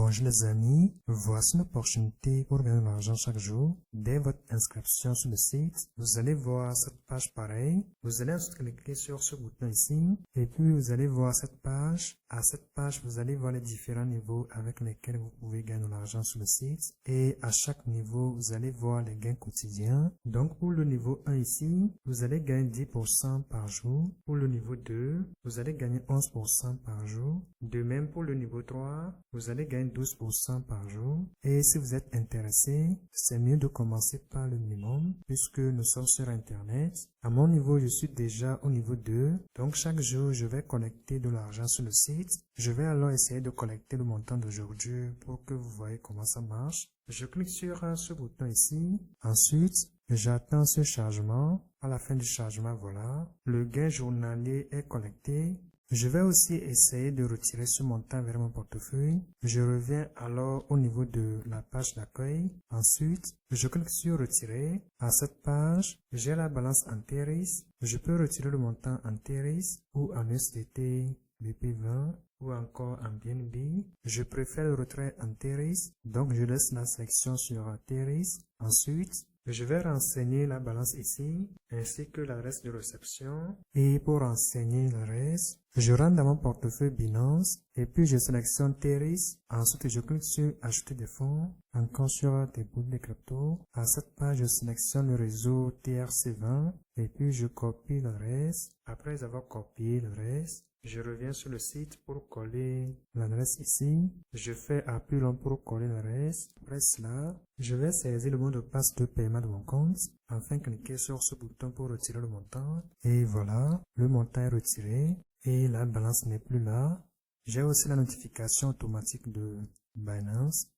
Bonjour les amis, voici une opportunité pour gagner de l'argent chaque jour. Dès votre inscription sur le site, vous allez voir cette page pareille. Vous allez ensuite cliquer sur ce bouton ici et puis vous allez voir cette page. À cette page, vous allez voir les différents niveaux avec lesquels vous pouvez gagner de l'argent sur le site. Et à chaque niveau, vous allez voir les gains quotidiens. Donc pour le niveau 1 ici, vous allez gagner 10% par jour. Pour le niveau 2, vous allez gagner 11% par jour. De même pour le niveau 3, vous allez gagner 12% par jour. Et si vous êtes intéressé, c'est mieux de commencer par le minimum puisque nous sommes sur Internet. À mon niveau, je suis déjà au niveau 2. Donc chaque jour, je vais collecter de l'argent sur le site. Je vais alors essayer de collecter le montant d'aujourd'hui pour que vous voyez comment ça marche. Je clique sur ce bouton ici. Ensuite, j'attends ce chargement. À la fin du chargement, voilà. Le gain journalier est collecté. Je vais aussi essayer de retirer ce montant vers mon portefeuille. Je reviens alors au niveau de la page d'accueil. Ensuite, je clique sur retirer. À cette page, j'ai la balance en TRX. Je peux retirer le montant en TRX ou en USDT, BP20 ou encore en BNB. Je préfère le retrait en TRX, donc je laisse la sélection sur TRX. Ensuite, je vais renseigner la balance ici, ainsi que l'adresse de réception. Et pour renseigner le reste, je rentre dans mon portefeuille Binance, et puis je sélectionne TRX. Ensuite, je clique sur Ajouter des fonds, encore sur Dépôt de crypto. À cette page, je sélectionne le réseau TRC20, et puis je copie le reste. Après avoir copié le reste, je reviens sur le site pour coller l'adresse ici. Je fais appui long pour coller le reste. Après cela, je vais saisir le mot de passe de paiement de mon compte. Enfin, cliquer sur ce bouton pour retirer le montant. Et voilà, le montant est retiré et la balance n'est plus là. J'ai aussi la notification automatique de Binance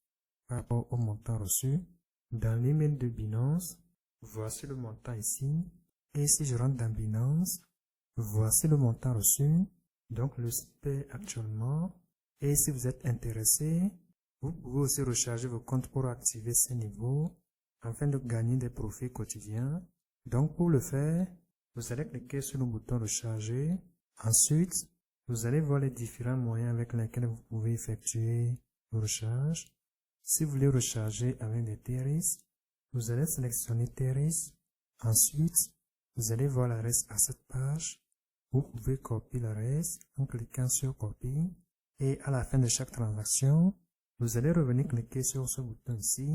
par rapport au montant reçu. Dans l'email de Binance, voici le montant ici. Et si je rentre dans Binance, voici le montant reçu. Donc le site paie actuellement. Et si vous êtes intéressé, vous pouvez aussi recharger vos comptes pour activer ces niveaux afin de gagner des profits quotidiens. Donc pour le faire, vous allez cliquer sur le bouton recharger. Ensuite, vous allez voir les différents moyens avec lesquels vous pouvez effectuer vos recharges. Si vous voulez recharger avec des TRX, vous allez sélectionner TRX. Ensuite, vous allez voir l'adresse à cette page. Vous pouvez copier le reste en cliquant sur Copie. Et à la fin de chaque transaction, vous allez revenir cliquer sur ce bouton ici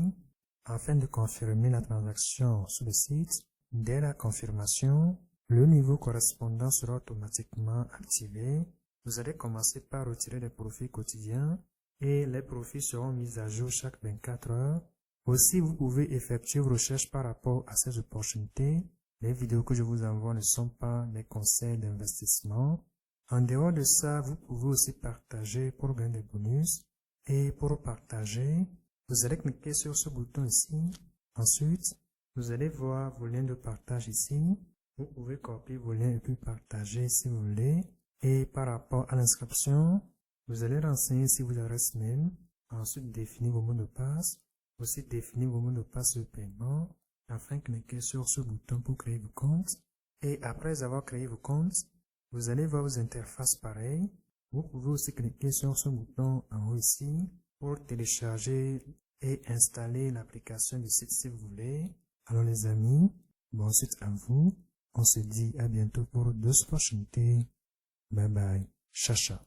afin de confirmer la transaction sur le site. Dès la confirmation, le niveau correspondant sera automatiquement activé. Vous allez commencer par retirer les profits quotidiens et les profits seront mis à jour chaque 24 heures. Aussi, vous pouvez effectuer vos recherches par rapport à ces opportunités. Les vidéos que je vous envoie ne sont pas des conseils d'investissement. En dehors de ça, vous pouvez aussi partager pour gagner des bonus. Et pour partager, vous allez cliquer sur ce bouton ici. Ensuite, vous allez voir vos liens de partage ici. Vous pouvez copier vos liens et puis partager si vous voulez. Et par rapport à l'inscription, vous allez renseigner si vous adresse mail. Ensuite, définir vos mots de passe. Aussi définir vos mots de passe de paiement. Enfin, cliquez sur ce bouton pour créer vos comptes. Et après avoir créé vos comptes, vous allez voir vos interfaces pareilles. Vous pouvez aussi cliquer sur ce bouton en haut ici pour télécharger et installer l'application du site si vous voulez. Alors les amis, bon site à vous. On se dit à bientôt pour d'autres opportunités. Bye bye. Chacha.